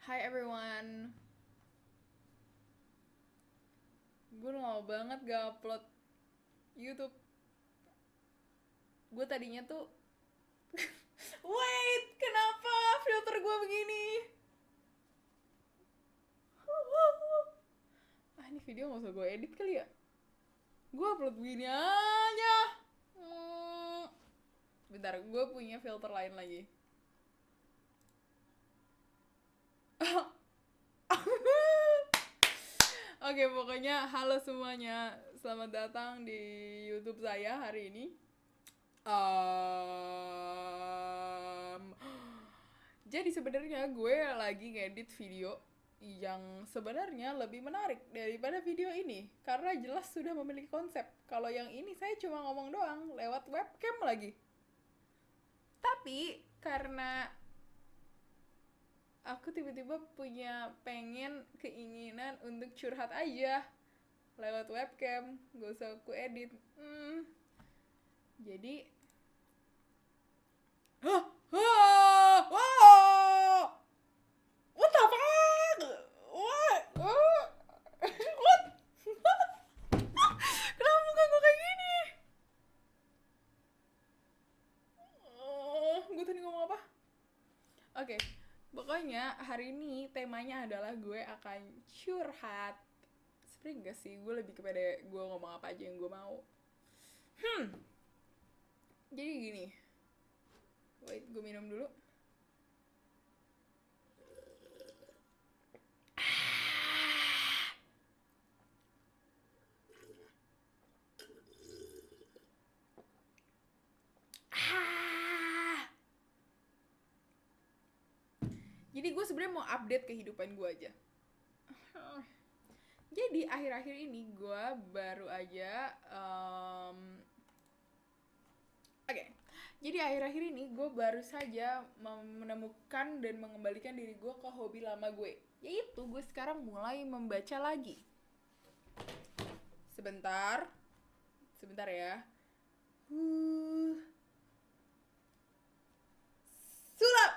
Hi everyone. Gue lama banget gak upload YouTube. Gue tadinya tuh wait, kenapa filter gue begini? Ini video gak usah gue edit kali ya. Gue upload begini aja. Bentar, gue punya filter lain lagi. Oke, pokoknya halo semuanya. Selamat datang di YouTube saya hari ini. Jadi sebenarnya gue lagi ngedit video yang sebenarnya lebih menarik daripada video ini karena jelas sudah memiliki konsep. Kalau yang ini saya cuma ngomong doang lewat webcam lagi. Tapi karena aku tiba-tiba punya keinginan untuk curhat aja lewat webcam, gak usah aku edit. Jadi what the fuck? What? Kenapa muka gue kayak gini? Gue tadi ngomong apa? Oke, pokoknya hari ini temanya adalah gue akan curhat. Sebenernya enggak sih, gue lebih kepada gue ngomong apa aja yang gue mau. Jadi gini. Wait, gue minum dulu. Jadi gue sebenarnya mau update kehidupan gue aja. Jadi akhir-akhir ini gue baru aja Jadi akhir-akhir ini gue baru saja menemukan dan mengembalikan diri gue ke hobi lama gue. Yaitu gue sekarang mulai membaca lagi. Sebentar ya. Sulap.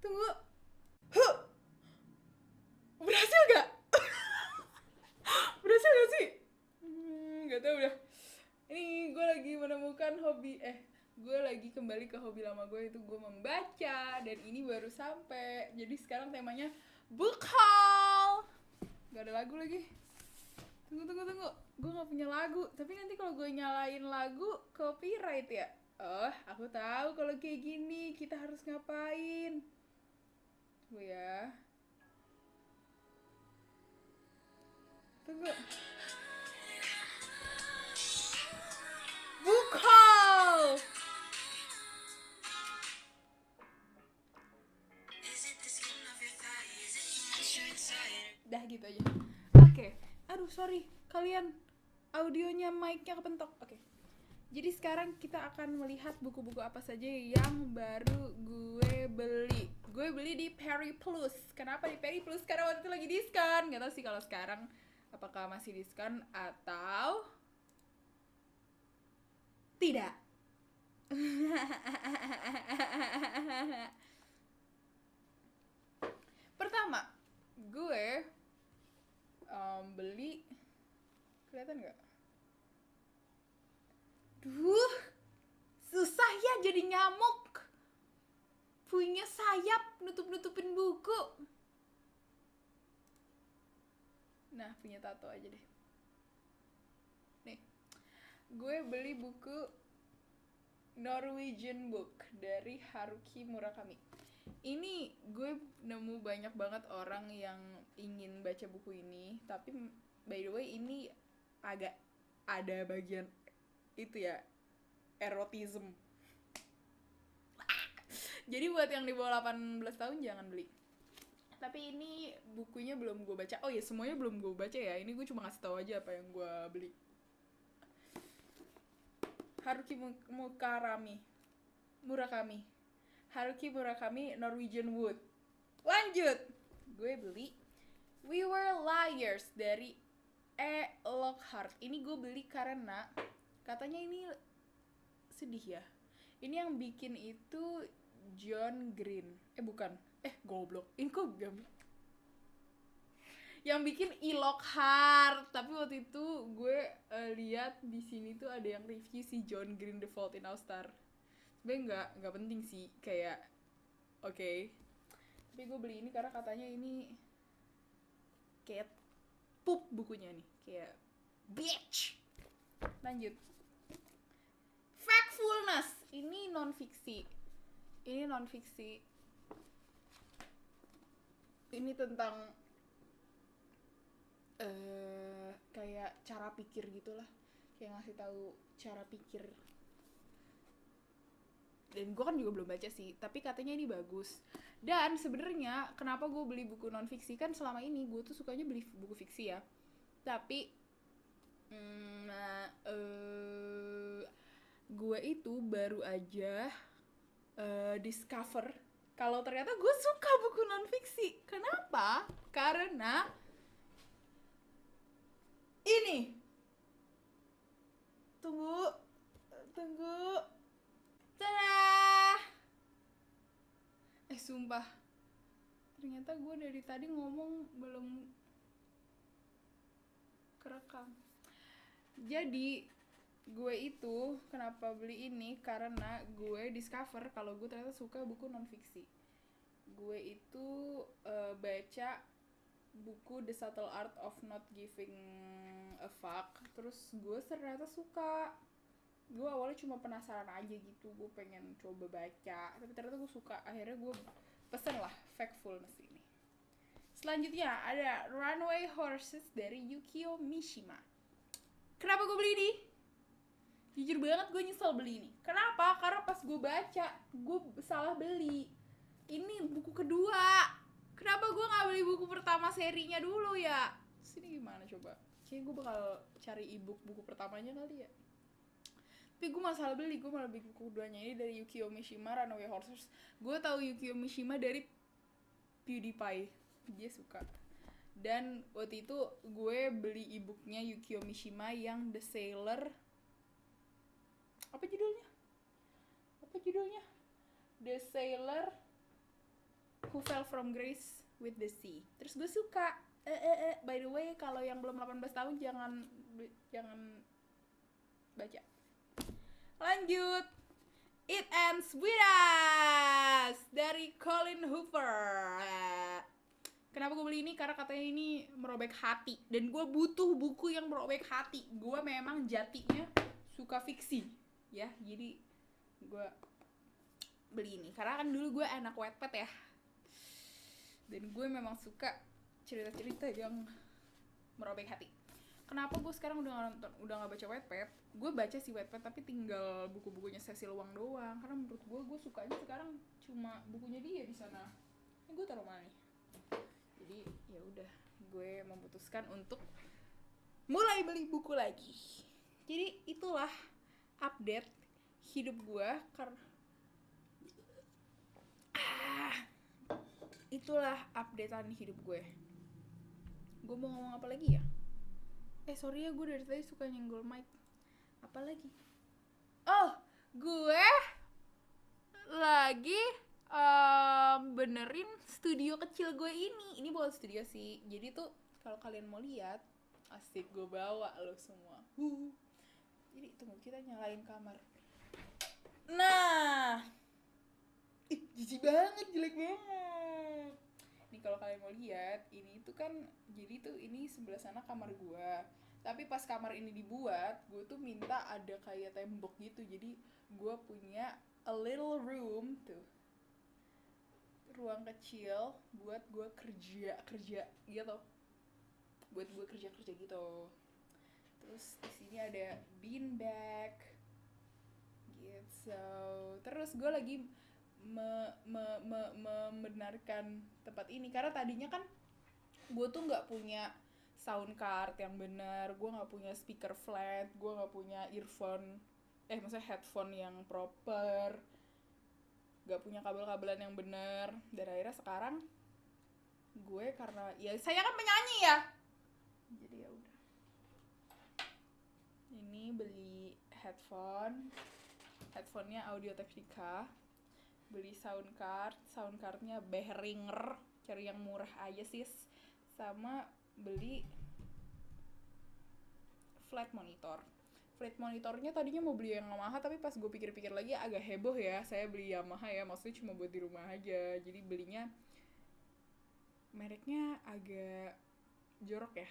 Tunggu. Berhasil gak? Berhasil gak sih? Gak tau udah. Ini gue lagi menemukan gue lagi kembali ke hobi lama gue, itu gue membaca. Dan ini baru sampai. Jadi sekarang temanya book haul. Gak ada lagu lagi. Tunggu. Gue gak punya lagu. Tapi nanti kalau gue nyalain lagu copyright ya. Oh, aku tahu kalau kayak gini kita harus ngapain. Tunggu ya. Tunggu. Book haul. Dah gitu aja. Oke. Aduh, sorry. Kalian audionya mic-nya kepentok. Oke. Jadi sekarang kita akan melihat buku-buku apa saja yang baru gue beli. Gue beli di Perry Plus. Kenapa di Perry Plus? Karena waktu itu lagi diskon. Gak tau sih kalau sekarang apakah masih diskon atau tidak. Pertama, gue beli, kelihatan nggak? Duh, susah ya jadi nyamuk. Punya sayap nutup-nutupin buku. Nah, punya tato aja deh. Nih, gue beli buku Norwegian Book dari Haruki Murakami. Ini gue nemu banyak banget orang yang ingin baca buku ini, tapi by the way ini agak ada bagian itu ya, erotism. Jadi buat yang di bawah 18 tahun jangan beli. Tapi ini bukunya belum gue baca. Oh ya, semuanya belum gue baca ya. Ini gue cuma ngasih tahu aja apa yang gue beli. Haruki Murakami Norwegian Wood. Lanjut. Gue beli We Were Liars dari E. Lockhart. Ini gue beli karena katanya ini sedih ya. Ini yang bikin itu John Green. Bukan. Goblok, ini kok gambar yang bikin Ilok Heart. Tapi waktu itu gue lihat di sini tuh ada yang review si John Green The Fault in Our Stars. Sebenernya nggak penting sih, kayak oke. Tapi gue beli ini karena katanya ini kayak pup bukunya nih, kayak bitch. Lanjut. Factfulness, ini non fiksi. Ini tentang kayak cara pikir gitulah, kayak ngasih tahu cara pikir. Dan gue kan juga belum baca sih, tapi katanya ini bagus. Dan sebenarnya kenapa gue beli buku non fiksi, kan selama ini gue tuh sukanya beli buku fiksi ya, tapi gue itu baru aja discover kalau ternyata gue suka buku non fiksi. Kenapa? Karena ini, tunggu, tada! Sumpah, ternyata gue dari tadi ngomong belum kerekam. Jadi gue itu kenapa beli ini, karena gue discover kalau gue ternyata suka buku non fiksi. Gue itu baca buku The Subtle Art of Not Giving a Fuck, terus gue ternyata suka. Gue awalnya cuma penasaran aja gitu, gue pengen coba baca, tapi ternyata gue suka. Akhirnya gue pesen lah Factfulness ini. Selanjutnya ada Runaway Horses dari Yukio Mishima. Kenapa gue beli ini? Jujur banget gue nyesel beli ini. Kenapa? Karena pas gue baca, gue salah beli. Ini buku kedua. Kenapa gue gak beli buku pertama serinya dulu ya? Sini gimana coba? Kayaknya gue bakal cari ebook buku pertamanya kali ya. Tapi gue masalah beli, gue malah beli buku keduanya. Ini dari Yukio Mishima, Runaway Horses. Gue tahu Yukio Mishima dari PewDiePie, dia suka. Dan waktu itu gue beli ebooknya Yukio Mishima yang The Sailor. Apa judulnya? The Sailor Who Fell From Grace with the Sea. Terus gue suka. By the way, kalau yang belum 18 tahun jangan baca. Lanjut. It Ends With Us dari Colin Hoover. Kenapa gue beli ini? Karena katanya ini merobek hati. Dan gue butuh buku yang merobek hati. Gue memang jatinya suka fiksi, ya. Jadi gue beli ini. Karena kan dulu gue anak Wattpad ya. Dan gue memang suka cerita-cerita yang merobek hati. Kenapa gue sekarang udah gak baca Wattpad? Gue baca sih Wattpad, tapi tinggal buku-bukunya Cecil Wang doang. Karena menurut gue sukanya sekarang cuma bukunya dia di sana. Ini gue taruh mana nih? Jadi ya udah, gue memutuskan untuk mulai beli buku lagi. Jadi itulah update hidup gue. Itulah updatean hidup gue. Gue mau ngomong apa lagi ya? Sorry ya, gue dari tadi suka nyenggol mic. Apa lagi? Oh, gue lagi benerin studio kecil gue ini. Ini bukan studio sih. Jadi tuh kalau kalian mau lihat, asik gue bawa lo semua. Jadi tunggu, kita nyalain kamar. Nah, jijik banget, jelek banget. Nih kalau kalian mau lihat, ini tuh kan, jadi tuh ini sebelah sana kamar gue. Tapi pas kamar ini dibuat, gue tuh minta ada kayak tembok gitu. Jadi gue punya a little room tuh, ruang kecil buat gue kerja gitu. Buat gue kerja gitu. Terus di sini ada beanbag gitu. Terus gue lagi membenarkan tempat ini karena tadinya kan gue tuh nggak punya sound card yang benar, gue nggak punya speaker flat, gue nggak punya earphone, maksudnya headphone yang proper, nggak punya kabel-kabelan yang benar. Dan akhirnya sekarang gue, karena ya saya kan penyanyi ya, jadi ya udah. Ini beli headphone-nya Audio Technica. beli soundcardnya Behringer, cari yang murah aja sih, sama beli flat monitornya tadinya mau beli yang Yamaha, tapi pas gue pikir-pikir lagi agak heboh ya saya beli Yamaha ya, maksudnya cuma buat di rumah aja, jadi belinya mereknya agak jorok ya.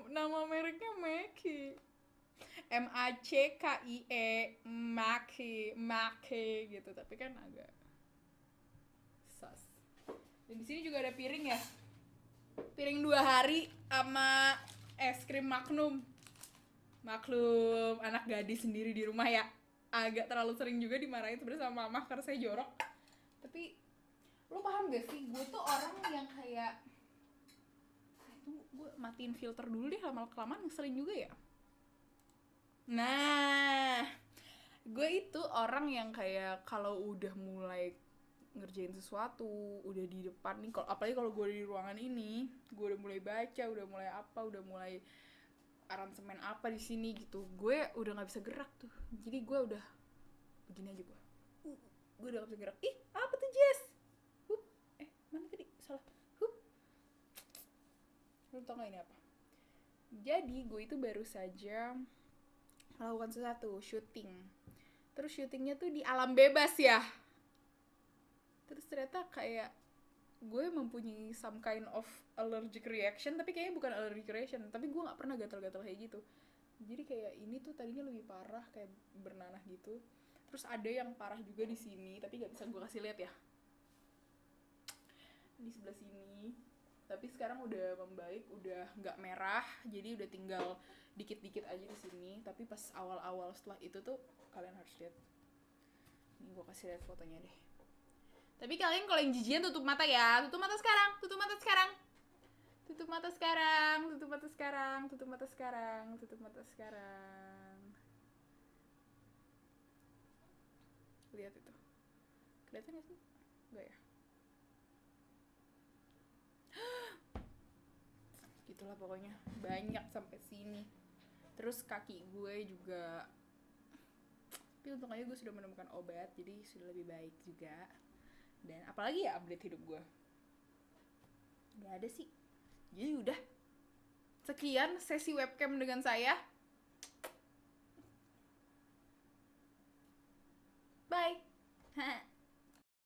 Nama mereknya Mackie, Macie, Mackie gitu, tapi kan agak sus. Dan di sini juga ada piring ya, piring 2 hari sama es krim Maklum anak gadis sendiri di rumah ya, agak terlalu sering juga dimarahin sebenarnya sama mama karena saya jorok. Tapi lo paham gak sih, gue tuh orang yang kayak gue matiin filter dulu deh, lama-kelamaan ngeselin juga ya. Nah, gue itu orang yang kayak kalau udah mulai ngerjain sesuatu, udah di depan nih, apalagi kalau gue di ruangan ini, gue udah mulai baca, udah mulai apa, udah mulai aransemen apa di sini gitu, gue udah nggak bisa gerak tuh. Jadi gue udah begini aja, gue udah nggak bisa gerak. Ih, apa tuh Jess? Mana tadi? Salah. Lu tau gak ini apa? Jadi gue itu baru saja melakukan sesuatu, syuting. Terus syutingnya tuh di alam bebas ya. Terus ternyata kayak gue mempunyai some kind of allergic reaction, tapi kayaknya bukan allergic reaction, tapi gue nggak pernah gatal-gatal kayak gitu. Jadi kayak ini tuh tadinya lebih parah, kayak bernanah gitu. Terus ada yang parah juga di sini, tapi nggak bisa gue kasih lihat ya. Di sebelah sini. Tapi sekarang udah membaik, udah nggak merah, jadi udah tinggal dikit-dikit aja di sini. Tapi pas awal-awal setelah itu tuh kalian harus lihat. Ini gue kasih lihat fotonya deh. Tapi kalian kalau yang jijian tutup mata ya. Tutup mata sekarang. Tutup mata sekarang. Tutup mata sekarang. Tutup mata sekarang. Tutup mata sekarang. Tutup mata sekarang. Lihat itu. Kelihatan gak sih? Enggak ya? Gitulah pokoknya. Banyak sampai sini. Terus kaki gue juga. Tapi untung aja gue sudah menemukan obat, jadi sudah lebih baik juga. Dan apalagi ya update hidup gue? Gak ada sih. Jadi udah. Sekian sesi webcam dengan saya.